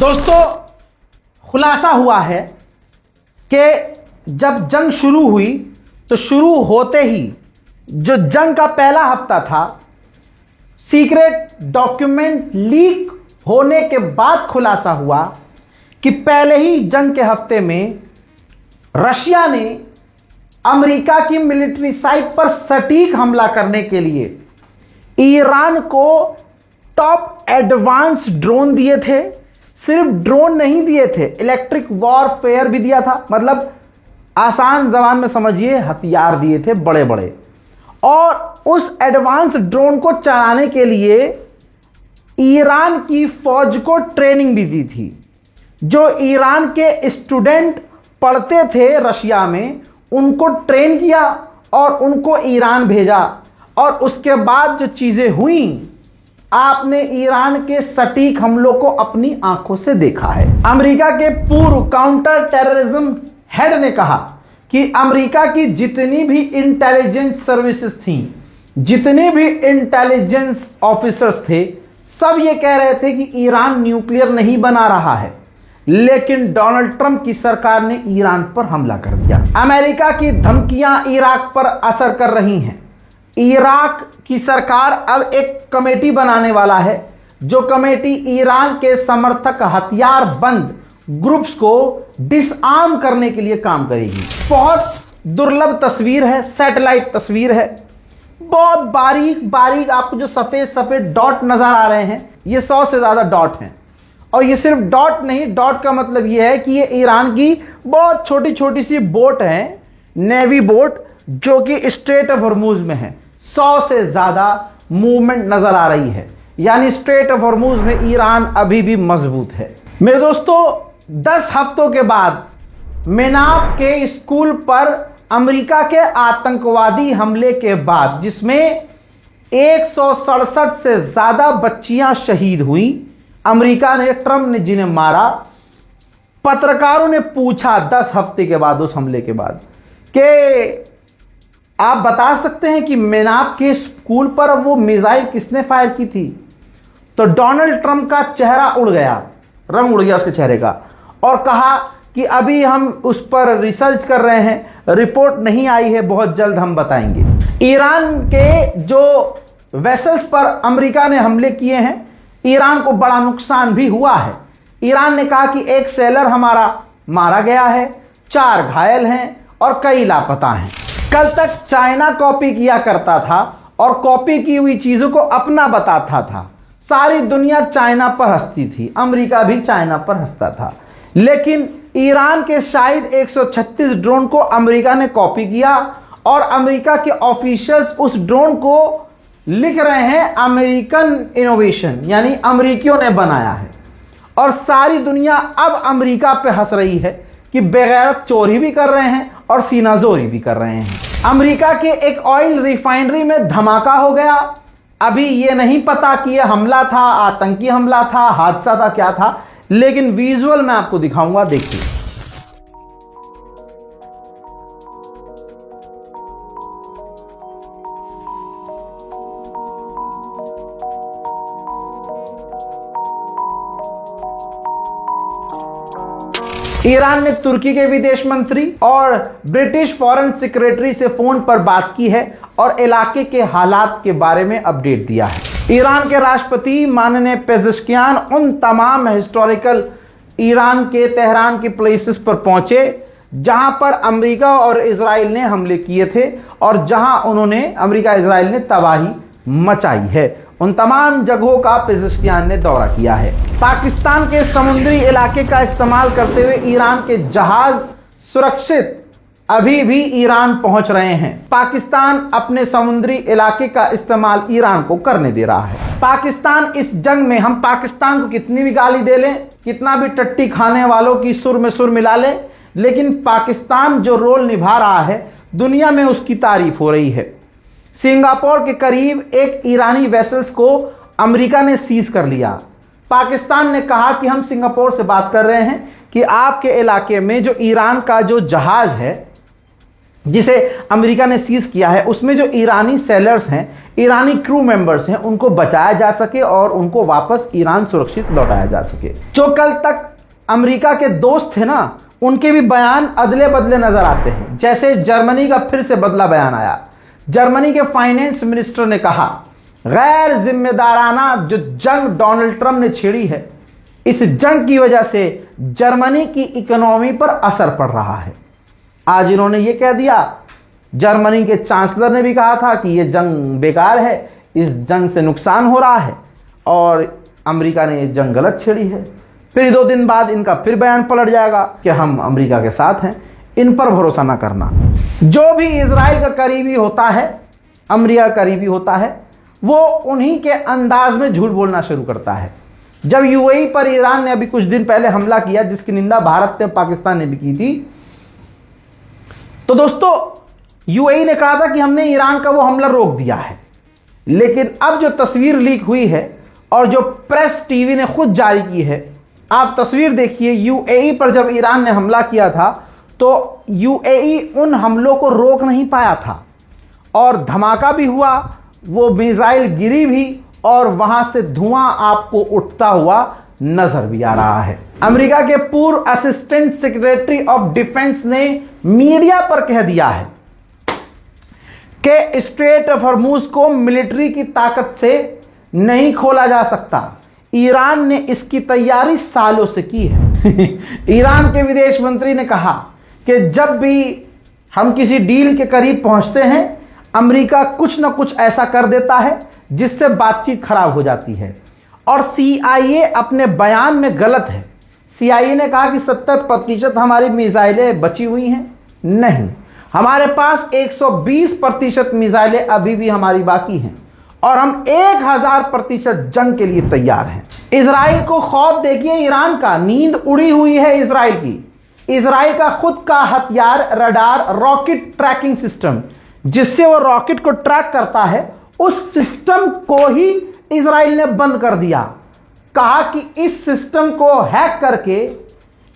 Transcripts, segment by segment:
दोस्तों, खुलासा हुआ है कि जब जंग शुरू हुई तो शुरू होते ही जो जंग का पहला हफ्ता था, सीक्रेट डॉक्यूमेंट लीक होने के बाद खुलासा हुआ कि पहले ही जंग के हफ्ते में रशिया ने अमेरिका की मिलिट्री साइट पर सटीक हमला करने के लिए ईरान को टॉप एडवांस ड्रोन दिए थे। सिर्फ ड्रोन नहीं दिए थे, इलेक्ट्रिक वॉरफेयर भी दिया था। मतलब आसान जबान में समझिए, हथियार दिए थे बड़े बड़े। और उस एडवांस ड्रोन को चलाने के लिए ईरान की फौज को ट्रेनिंग भी दी थी। जो ईरान के स्टूडेंट पढ़ते थे रशिया में, उनको ट्रेन किया और उनको ईरान भेजा। और उसके बाद जो चीजें हुई, आपने ईरान के सटीक हमलों को अपनी आंखों से देखा है। अमेरिका के पूर्व काउंटर टेररिज्म हेड ने कहा कि अमेरिका की जितनी भी इंटेलिजेंस सर्विसेज थी, जितने भी इंटेलिजेंस ऑफिसर्स थे, सब ये कह रहे थे कि ईरान न्यूक्लियर नहीं बना रहा है। लेकिन डोनाल्ड ट्रंप की सरकार ने ईरान पर हमला कर दिया। अमेरिका की धमकियां इराक पर असर कर रही हैं। इराक की सरकार अब एक कमेटी बनाने वाला है, जो कमेटी ईरान के समर्थक हथियार बंद ग्रुप्स को डिसआर्म करने के लिए काम करेगी। बहुत दुर्लभ तस्वीर है, सैटेलाइट तस्वीर है। बहुत बारीक बारीक आपको जो सफेद सफेद डॉट नजर आ रहे हैं, ये 100 से ज्यादा डॉट हैं। और ये सिर्फ डॉट नहीं, डॉट का मतलब ये है कि ये ईरान की बहुत छोटी छोटी सी बोट है, नेवी बोट, जो कि स्ट्रेट ऑफ हॉर्मुज में है। 100 से ज्यादा मूवमेंट नजर आ रही है, यानी स्ट्रेट ऑफ हॉर्मुज में ईरान अभी भी मजबूत है। मेरे दोस्तों, 10 हफ्तों के बाद मेनाप के स्कूल पर अमेरिका के आतंकवादी हमले के बाद, जिसमें 167 से ज्यादा बच्चियां शहीद हुई, अमेरिका ने, ट्रंप ने जिन्हें मारा, पत्रकारों ने पूछा 10 हफ्ते के बाद, उस हमले के बाद, कि आप बता सकते हैं कि मेनाप के स्कूल पर वो मिसाइल किसने फायर की थी? तो डोनाल्ड ट्रंप का चेहरा उड़ गया, रंग उड़ गया उसके चेहरे का, और कहा कि अभी हम उस पर रिसर्च कर रहे हैं, रिपोर्ट नहीं आई है, बहुत जल्द हम बताएंगे। ईरान के जो वेसल्स पर अमेरिका ने हमले किए हैं, ईरान को बड़ा नुकसान भी हुआ है। ईरान ने कहा कि एक सेलर हमारा मारा गया है, 4 घायल हैं और कई लापता हैं। कल तक चाइना कॉपी किया करता था और कॉपी की हुई चीजों को अपना बताता था। सारी दुनिया चाइना पर हंसती थी, अमेरिका भी चाइना पर हंसता था। लेकिन ईरान के शायद 136 ड्रोन को अमेरिका ने कॉपी किया और अमेरिका के ऑफिशियल्स उस ड्रोन को लिख रहे हैं अमेरिकन इनोवेशन, यानी अमेरिकियों ने बनाया है। और सारी दुनिया अब अमेरिका पे हंस रही है कि बेगैरत चोरी भी कर रहे हैं और सीनाजोरी भी कर रहे हैं। अमेरिका के एक ऑयल रिफाइनरी में धमाका हो गया। अभी ये नहीं पता कि यह हमला था, आतंकी हमला था, हादसा था, क्या था, लेकिन विजुअल मैं आपको दिखाऊंगा, देखिए। ईरान ने तुर्की के विदेश मंत्री और ब्रिटिश फॉरेन सेक्रेटरी से फोन पर बात की है और इलाके के हालात के बारे में अपडेट दिया है। ईरान के राष्ट्रपति माननीय पेजेश्कियान उन तमाम हिस्टोरिकल ईरान के तेहरान के प्लेसेस पर पहुंचे जहां पर अमेरिका और इजराइल ने हमले किए थे और जहां उन्होंने, अमेरिका इजराइल ने तबाही मचाई है। उन तमाम जगहों का पेजेश्कियान ने दौरा किया है। पाकिस्तान के समुद्री इलाके का इस्तेमाल करते हुए ईरान के जहाज सुरक्षित अभी भी ईरान पहुंच रहे हैं। पाकिस्तान अपने समुद्री इलाके का इस्तेमाल ईरान को करने दे रहा है। पाकिस्तान इस जंग में, हम पाकिस्तान को कितनी भी गाली दे लें, कितना भी टट्टी खाने वालों की सुर में सुर मिला लें, लेकिन पाकिस्तान जो रोल निभा रहा है, दुनिया में उसकी तारीफ हो रही है। सिंगापुर के करीब एक ईरानी वेसल्स को अमेरिका ने सीज कर लिया। पाकिस्तान ने कहा कि हम सिंगापुर से बात कर रहे हैं कि आपके इलाके में जो ईरान का जो जहाज है जिसे अमेरिका ने सीज किया है, उसमें जो ईरानी सेलर्स हैं, ईरानी क्रू मेंबर्स हैं उनको बचाया जा सके और उनको वापस ईरान सुरक्षित लौटाया जा सके। जो कल तक अमेरिका के दोस्त थे ना, उनके भी बयान अदले बदले नजर आते हैं। जैसे जर्मनी का फिर से बदला बयान आया। जर्मनी के फाइनेंस मिनिस्टर ने कहा, गैर जिम्मेदाराना जो जंग डोनाल्ड ट्रंप ने छेड़ी है, इस जंग की वजह से जर्मनी की इकोनॉमी पर असर पड़ रहा है। आज इन्होंने ये कह दिया, जर्मनी के चांसलर ने भी कहा था कि यह जंग बेकार है, इस जंग से नुकसान हो रहा है और अमेरिका ने यह जंग गलत छेड़ी है। फिर 2 दिन बाद इनका फिर बयान पलट जाएगा कि हम अमेरिका के साथ हैं। इन पर भरोसा ना करना। जो भी इजराइल का करीबी होता है, अमेरिका का करीबी होता है, वो उन्हीं के अंदाज में झूठ बोलना शुरू करता है। जब यूएई पर ईरान ने अभी कुछ दिन पहले हमला किया, जिसकी निंदा भारत ने पाकिस्तान ने भी की थी, तो दोस्तों यूएई ने कहा था कि हमने ईरान का वो हमला रोक दिया है। लेकिन अब जो तस्वीर लीक हुई है और जो प्रेस टीवी ने खुद जारी की है, आप तस्वीर देखिए। यूएई पर जब ईरान ने हमला किया था तो यूएई उन हमलों को रोक नहीं पाया था और धमाका भी हुआ, वो मिसाइल गिरी भी और वहां से धुआं आपको उठता हुआ नजर भी आ रहा है। अमेरिका के पूर्व असिस्टेंट सेक्रेटरी ऑफ डिफेंस ने मीडिया पर कह दिया है कि स्ट्रेट ऑफ हॉर्मुज को मिलिट्री की ताकत से नहीं खोला जा सकता। ईरान ने इसकी तैयारी सालों से की है। ईरान के विदेश मंत्री ने कहा कि जब भी हम किसी डील के करीब पहुंचते हैं, अमेरिका कुछ न कुछ ऐसा कर देता है जिससे बातचीत खराब हो जाती है। और सीआईए अपने बयान में गलत है। सीआईए ने कहा कि 70% हमारी मिसाइलें बची हुई हैं। नहीं, हमारे पास 120% मिसाइलें अभी भी हमारी बाकी हैं और हम 1000% जंग के लिए तैयार हैं। इजराइल को खौफ देखिए ईरान का, नींद उड़ी हुई है इजराइल की। इजराइल का खुद का हथियार रडार रॉकेट ट्रैकिंग सिस्टम, जिससे वो रॉकेट को ट्रैक करता है, उस सिस्टम को ही इजराइल ने बंद कर दिया। कहा कि इस सिस्टम को हैक करके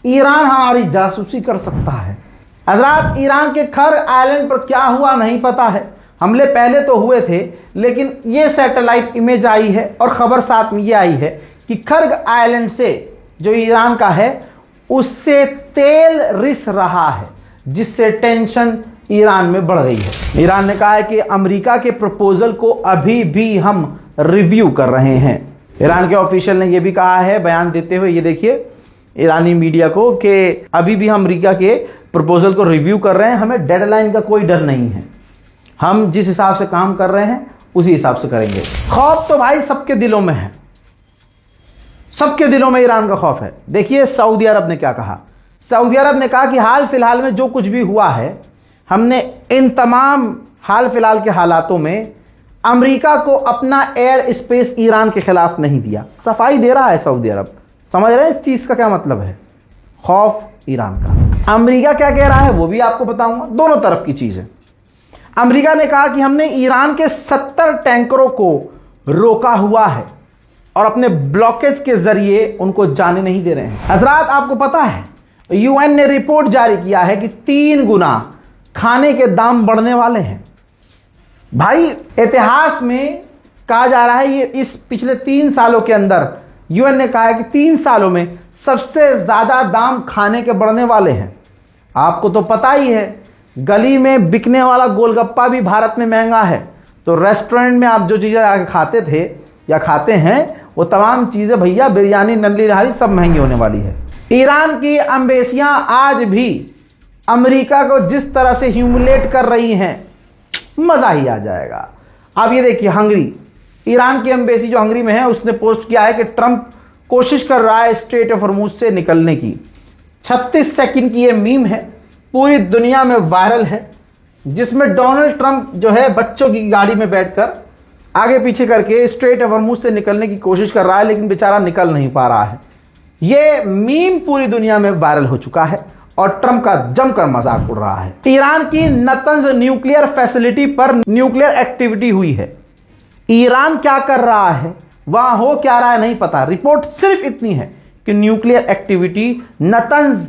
ईरान हमारी जासूसी कर सकता है। हजरात, ईरान के खर्ग आइलैंड पर क्या हुआ नहीं पता है। हमले पहले तो हुए थे, लेकिन ये सैटेलाइट इमेज आई है और खबर साथ में ये आई है कि खर्ग आइलैंड से जो ईरान का है, उससे तेल रिस रहा है, जिससे टेंशन ईरान में बढ़ गई है। ईरान ने कहा है कि अमेरिका के प्रपोजल को अभी भी हम रिव्यू कर रहे हैं। ईरान के ऑफिशियल ने यह भी कहा है बयान देते हुए, ये देखिए ईरानी मीडिया को, कि अभी भी हम अमेरिका के प्रपोजल को रिव्यू कर रहे हैं, हमें डेडलाइन का कोई डर नहीं है, हम जिस हिसाब से काम कर रहे हैं उसी हिसाब से करेंगे। खौफ तो भाई सबके दिलों में है, सबके दिलों में ईरान का खौफ है। देखिए सऊदी अरब ने क्या कहा। सऊदी अरब ने कहा कि हाल फिलहाल में जो कुछ भी हुआ है, हमने इन तमाम हाल फिलहाल के हालातों में अमेरिका को अपना एयर स्पेस ईरान के खिलाफ नहीं दिया। सफाई दे रहा है सऊदी अरब। समझ रहे हैं इस चीज का क्या मतलब है? खौफ ईरान का। अमेरिका क्या कह रहा है वो भी आपको बताऊंगा, दोनों तरफ की चीज है। अमेरिका ने कहा कि हमने ईरान के 70 टैंकरों को रोका हुआ है और अपने ब्लॉकेज के जरिए उनको जाने नहीं दे रहे हैं। हजरात, आपको पता है यूएन ने रिपोर्ट जारी किया है कि 3 गुना खाने के दाम बढ़ने वाले हैं। भाई इतिहास में कहा जा रहा है, ये इस पिछले 3 सालों के अंदर यूएन ने कहा है कि 3 सालों में सबसे ज्यादा दाम खाने के बढ़ने वाले हैं। आपको तो पता ही है, गली में बिकने वाला गोलगप्पा भी भारत में महंगा है, तो रेस्टोरेंट में आप जो चीजें आके खाते थे या खाते हैं, वो तमाम चीजें भैया, बिरयानी, नल्ली नहारी सब महंगी होने वाली है। ईरान की एम्बेसियां आज भी अमेरिका को जिस तरह से ह्यूमिलेट कर रही हैं, मजा ही आ जाएगा। आप ये देखिए, हंगरी, ईरान की एम्बेसी जो हंगरी में है, उसने पोस्ट किया है कि ट्रंप कोशिश कर रहा है स्ट्रेट ऑफ हॉर्मुज से निकलने की। 36 सेकंड की ये मीम है, पूरी दुनिया में वायरल है, जिसमें डोनाल्ड ट्रंप जो है बच्चों की गाड़ी में बैठकर आगे पीछे करके स्ट्रेट ऑफ हॉर्मुज से निकलने की कोशिश कर रहा है, लेकिन बेचारा निकल नहीं पा रहा है। ये मीम पूरी दुनिया में वायरल हो चुका है और ट्रंप का जमकर मजाक उड़ रहा है। ईरान की नतंज न्यूक्लियर फैसिलिटी पर न्यूक्लियर एक्टिविटी हुई है। ईरान क्या कर रहा है, वहां हो क्या रहा है नहीं पता। रिपोर्ट सिर्फ इतनी है कि न्यूक्लियर एक्टिविटी नतंज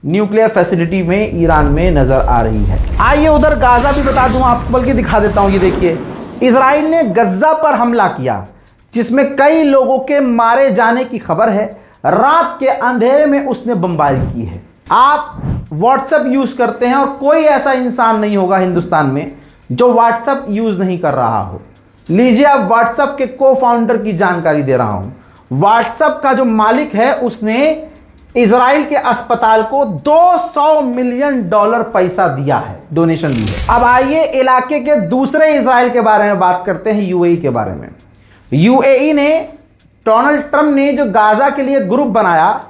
न्यूक्लियर फैसिलिटी में ईरान में नजर आ रही है। आइए उधर गाजा भी बता दूं आपको, बल्कि दिखा देता हूं। ये देखिए इजराइल ने गज्जा पर हमला किया जिसमें कई लोगों के मारे जाने की खबर है। रात के अंधेरे में उसने बमबारी की है। आप व्हाट्सएप यूज करते हैं और कोई ऐसा इंसान नहीं होगा हिंदुस्तान में जो व्हाट्सएप यूज नहीं कर रहा हो। लीजिए, आप व्हाट्सएप के को फाउंडर की जानकारी दे रहा हूं। व्हाट्सएप का जो मालिक है उसने इजराइल के अस्पताल को $200 मिलियन पैसा दिया है, डोनेशन दी है। अब आइए इलाके के दूसरे इजराइल के बारे में बात करते हैं, यूएई के बारे में। यूएई ने, डोनाल्ड ट्रंप ने जो गाजा के लिए ग्रुप बनाया,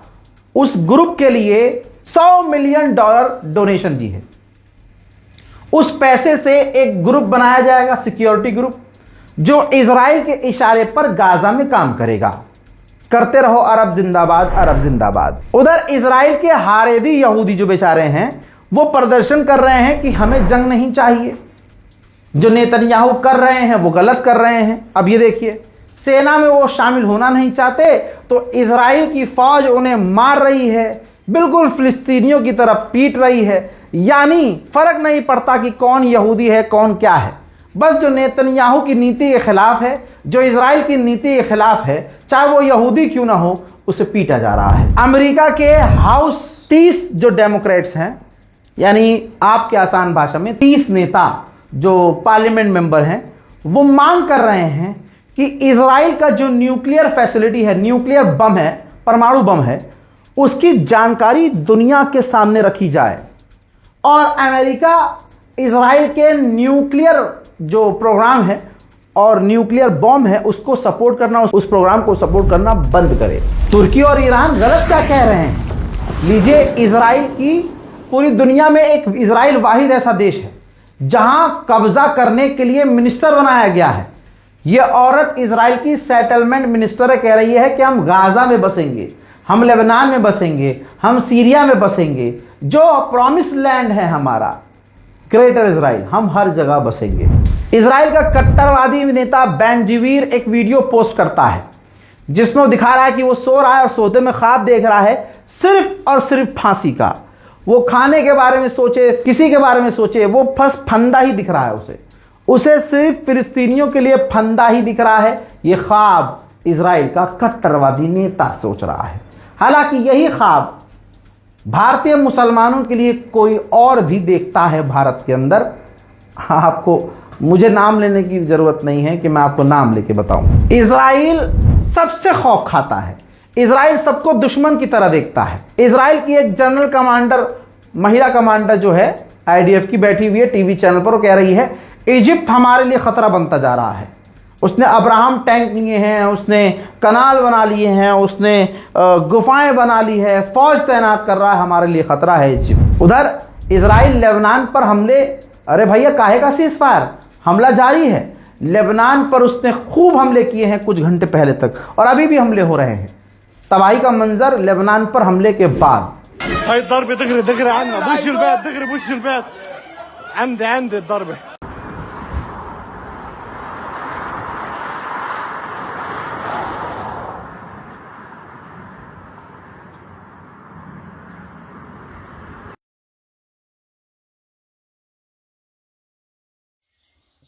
उस ग्रुप के लिए $100 मिलियन डोनेशन दी है। उस पैसे से एक ग्रुप बनाया जाएगा, सिक्योरिटी ग्रुप, जो इजराइल के इशारे पर गाजा में काम करेगा। करते रहो अरब जिंदाबाद, अरब जिंदाबाद। उधर इजराइल के हारेदी यहूदी जो बेचारे हैं वो प्रदर्शन कर रहे हैं कि हमें जंग नहीं चाहिए। जो नेतन्याहू कर रहे हैं वो गलत कर रहे हैं। अब ये देखिए, सेना में वो शामिल होना नहीं चाहते तो इजराइल की फौज उन्हें मार रही है, बिल्कुल फिलिस्तीनियों की तरफ पीट रही है। यानी फर्क नहीं पड़ता कि कौन यहूदी है कौन क्या है, बस जो नेतन्याहू की नीति के खिलाफ है, जो इजराइल की नीति के खिलाफ है, चाहे वो यहूदी क्यों ना हो, उसे पीटा जा रहा है। अमेरिका के हाउस 30 जो डेमोक्रेट्स हैं, यानी आपके आसान भाषा में 30 नेता जो पार्लियामेंट मेंबर हैं, वो मांग कर रहे हैं कि इजराइल का जो न्यूक्लियर फैसिलिटी है, न्यूक्लियर बम है, परमाणु बम है, उसकी जानकारी दुनिया के सामने रखी जाए और अमेरिका इजराइल के न्यूक्लियर जो प्रोग्राम है और न्यूक्लियर बॉम्ब है उसको सपोर्ट करना, उस प्रोग्राम को सपोर्ट करना बंद करे। तुर्की और ईरान गलत क्या कह रहे हैं? लीजिए, इजराइल की, पूरी दुनिया में एक इजराइल वाहिद ऐसा देश है जहां कब्जा करने के लिए मिनिस्टर बनाया गया है। यह औरत इजराइल की सेटलमेंट मिनिस्टर कह रही है कि हम गाजा में बसेंगे, हम लेबनान में बसेंगे, हम सीरिया में बसेंगे, जो प्रॉमिस लैंड है हमारा ग्रेटर इजराइल, हम हर जगह बसेंगे। इजराइल का कट्टरवादी नेता बेंजीवीर एक वीडियो पोस्ट करता है जिसमें वो दिखा रहा है कि वो सो रहा है और सोते में ख्वाब देख रहा है सिर्फ और सिर्फ फांसी का। वो खाने के बारे में सोचे, किसी के बारे में सोचे, वो फंदा ही दिख रहा है उसे सिर्फ फिलिस्तीनियों के लिए फंदा ही दिख रहा है। ये ख्वाब इजराइल का कट्टरवादी नेता सोच रहा है। हालांकि यही ख्वाब भारतीय मुसलमानों के लिए कोई और भी देखता है भारत के अंदर। आपको, मुझे नाम लेने की जरूरत नहीं है कि मैं आपको नाम लेके बताऊं। इजराइल सबसे खौफ खाता है, इजराइल सबको दुश्मन की तरह देखता है। इजराइल की एक जनरल कमांडर, महिला कमांडर जो है आईडीएफ की, बैठी हुई है टीवी चैनल पर, वो कह रही है इजिप्ट हमारे लिए खतरा बनता जा रहा है। उसने अब्राहम टैंक लिए हैं, उसने कनाल बना लिए हैं, उसने गुफाएं बना ली है, फौज तैनात कर रहा है, हमारे लिए खतरा है इजिप्ट। उधर इजराइल लेबनान पर हमले, अरे भैया काहे का सीज फायर, हमला जारी है। लेबनान पर उसने खूब हमले किए हैं कुछ घंटे पहले तक, और अभी भी हमले हो रहे हैं। तबाही का मंजर लेबनान पर हमले के बाद।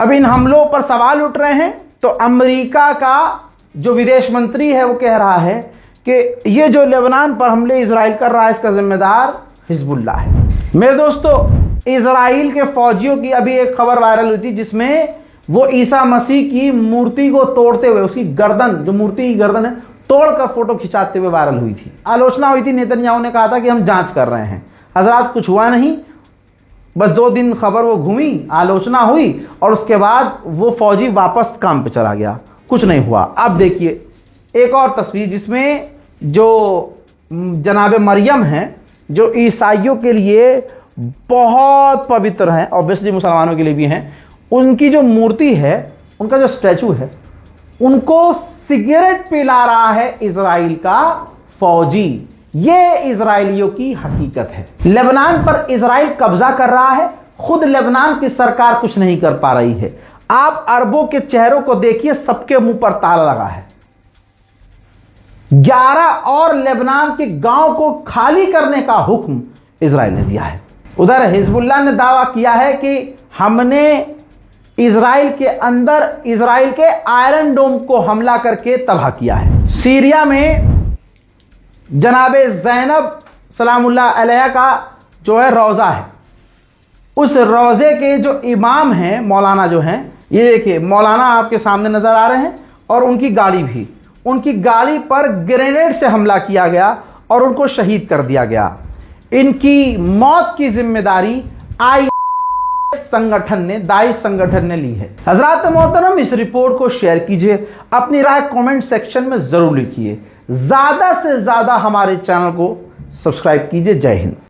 अब इन हमलों पर सवाल उठ रहे हैं तो अमेरिका का जो विदेश मंत्री है वो कह रहा है कि ये जो लेबनान पर हमले इजराइल कर रहा है इसका जिम्मेदार हिजबुल्लाह है। मेरे दोस्तों, इजराइल के फौजियों की अभी एक खबर वायरल हुई थी जिसमें वो ईसा मसीह की मूर्ति को तोड़ते हुए, उसकी गर्दन, जो मूर्ति की गर्दन है, तोड़कर फोटो खिंचाते हुए वायरल हुई थी। आलोचना हुई थी, नेतन्याहू ने कहा था कि हम जांच कर रहे हैं। हजरात, कुछ हुआ नहीं, बस 2 दिन खबर वो घूमी, आलोचना हुई और उसके बाद वो फौजी वापस काम पे चला गया, कुछ नहीं हुआ। अब देखिए एक और तस्वीर जिसमें जो जनाब मरियम हैं, जो ईसाइयों के लिए बहुत पवित्र हैं, ऑब्वियसली मुसलमानों के लिए भी हैं, उनकी जो मूर्ति है, उनका जो स्टैचू है, उनको सिगरेट पिला रहा है इजराइल का फौजी। ये इजराइलियों की हकीकत है। लेबनान पर इजराइल कब्जा कर रहा है, खुद लेबनान की सरकार कुछ नहीं कर पा रही है। आप अरबों के चेहरों को देखिए, सबके मुंह पर ताला लगा है। 11 और लेबनान के गांव को खाली करने का हुक्म इजराइल ने दिया है। उधर हिजबुल्लाह ने दावा किया है कि हमने इजराइल के अंदर इजराइल के आयरन डोम को हमला करके तबाह किया है। सीरिया में जनाबे ज़ैनब सलामुल्लाह अलैहा का जो है रोज़ा है, उस रोज़े के जो इमाम हैं, मौलाना जो हैं, ये देखिए मौलाना आपके सामने नज़र आ रहे हैं, और उनकी गाड़ी भी, उनकी गाड़ी पर ग्रेनेड से हमला किया गया और उनको शहीद कर दिया गया। इनकी मौत की जिम्मेदारी संगठन ने, दाइश संगठन ने ली है। हजरात मोहतरम, इस रिपोर्ट को शेयर कीजिए, अपनी राय कमेंट सेक्शन में जरूर लिखिए, ज्यादा से ज्यादा हमारे चैनल को सब्सक्राइब कीजिए। जय हिंद।